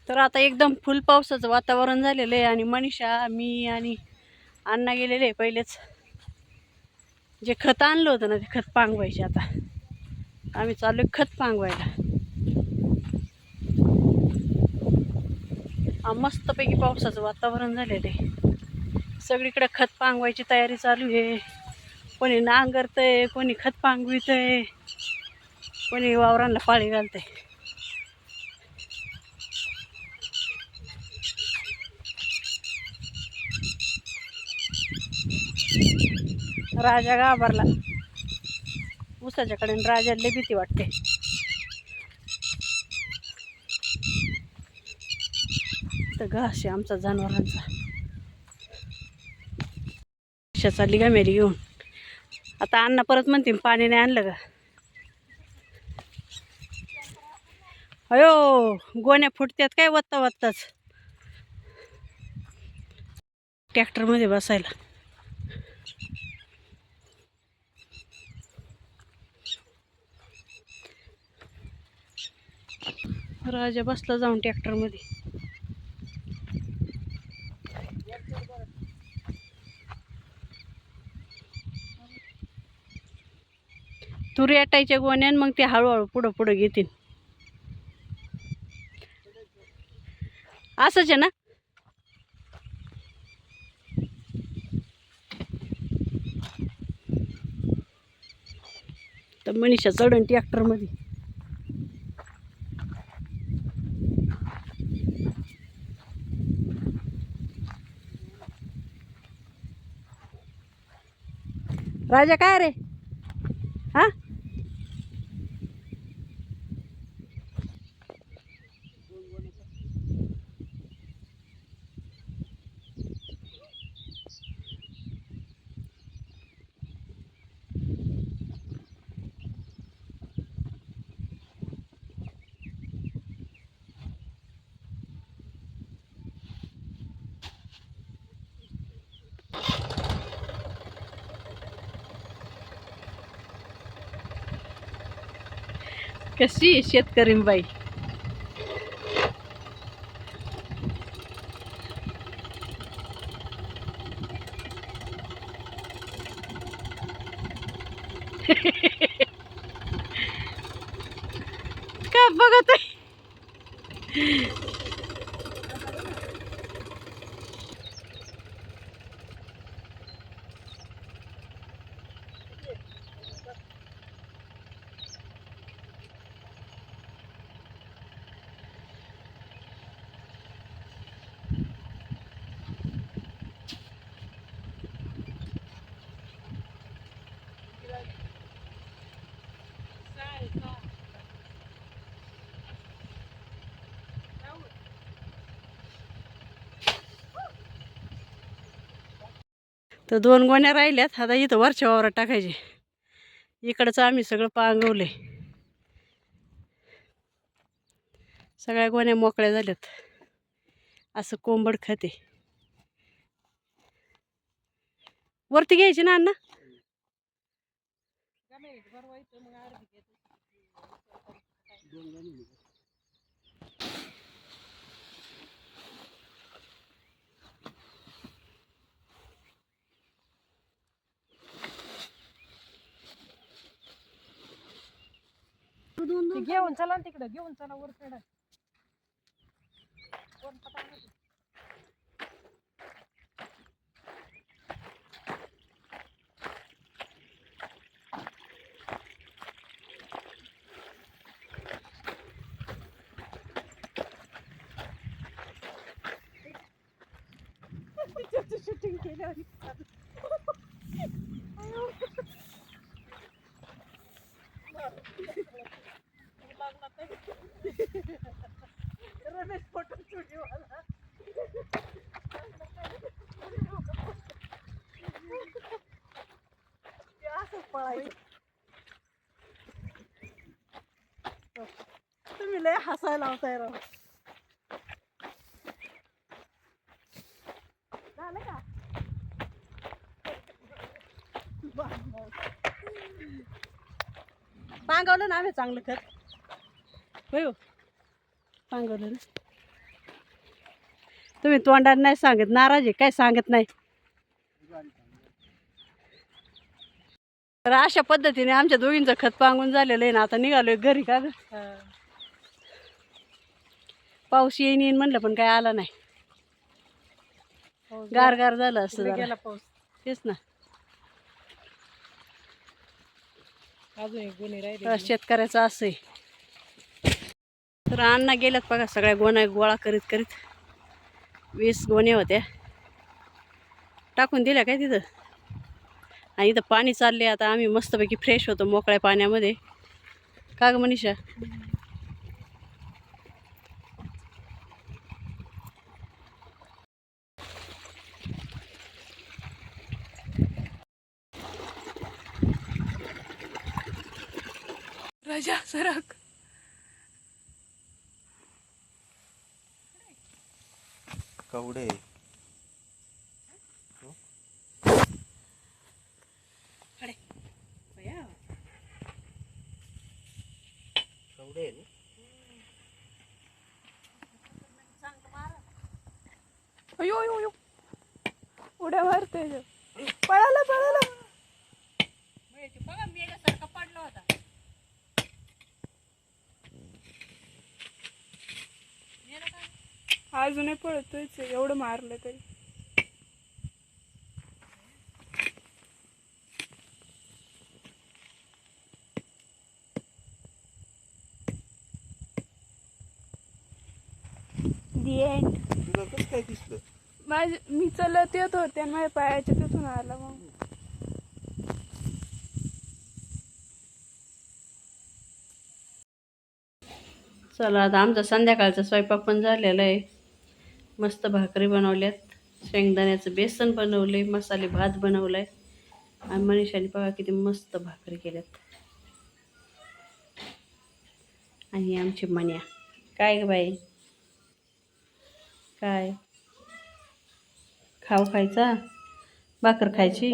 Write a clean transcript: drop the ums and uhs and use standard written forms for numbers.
तर आता एकदम फुल पावसाचं वातावरण झालेलं आहे आणि मनीषा मी आणि अण्णा गेलेले आहे पहिलेच. जे खत आणलं होतं ना ते खत पांगवायचे. आता आम्ही चालू खत पांगवायला. मस्तपैकी पावसाचं वातावरण झालेलं आहे. सगळीकडे खत पांगवायची तयारी चालू आहे. कोणी नांगरतंय, कोणी खत पांगवितंय, कोणी वावरांना पाळी घालतंय. राजा घाबरला उसाच्याकडे. राजाला भीती वाटते. तर घास आहे आमचा जनावरांचा. चालली का मेरी घेऊन. आता अण्णा परत म्हणते पाणी नाही आणलं का. अयो गोण्या फुटत्यात काय वत्ता वत्ताच ट्रॅक्टरमध्ये बसायला. राजा बसला जाऊन ट्रॅक्टरमध्ये. तुरी आटायच्या गोण्यान मग ते हळूहळू पुढं पुढं घेतील. असंच आहे ना. तर मनीषा चढण ट्रॅक्टरमध्ये. राजा काय रे. हा कशी शेतकरी बाई. का बघत आहे. तर 2 गोण्या राहिल्यात. आता इथं वरच्या वावरात टाकायचे. इकडचं आम्ही सगळं पांगवले. सगळ्या गोण्या मोकळ्या झाल्यात. असं कोंबड खाते. वरती घ्यायची ना अण्णा. घेऊन चला तिकडे. घेऊन चला वर चढा. शूटिंग केल्यावर रमेश फोटो स्टुडिओ वाला. असं पळायचं. तुम्ही लय हसायला लावताय राव. झालं का. पांगवलं ना आम्ही चांगलं खत. होय हो पांगवलं ना. तुम्ही तोंडात नाही सांगत, नाराज आहे काय सांगत नाही. तर अशा पद्धतीने आमच्या दोघींचं खत पांगून झालेलं आहे ना. आता निघालोय घरी का ग? पाऊस येईन म्हणलं पण काय आला नाही. गार गार झालं असं जरा. गेला पाऊस. तेच ना. अजून एक गुन्हे राहिले. शेतकऱ्याचं असं आहे. तर अण्णा गेल्यात बघा सगळ्या गोण्या गोळा करीत करीत. 20 गोण्या होत्या, टाकून दिल्या काय तिथं. आणि इथं पाणी चालले. आता आम्ही मस्तपैकी फ्रेश होतो मोकळ्या पाण्यामध्ये. का ग मनीषा? राजा सरक. कवडे कवडे अयो अयो अयो, उड्या मारते. पळाला पळाला. बघा मेल्यासारखा पडला होता. अजूनही पळतोयच, एवढं मारलं तरी. तुला कसं काय दिसलं? मी चलत येत होते आणि माझ्या पायाच्या तिथून आला. मग चला आता आमचा संध्याकाळचा स्वयंपाक पण झालेला आहे. मस्त भाकरी बनवल्यात, शेंगदाण्याचं बेसन बनवले, मसाले भात बनवलाय. आणि मनीषाने बघा किती मस्त भाकरी केल्यात. आणि आमची मन्या काय ग बाई, काय खाऊ खायचा, भाकर खायची.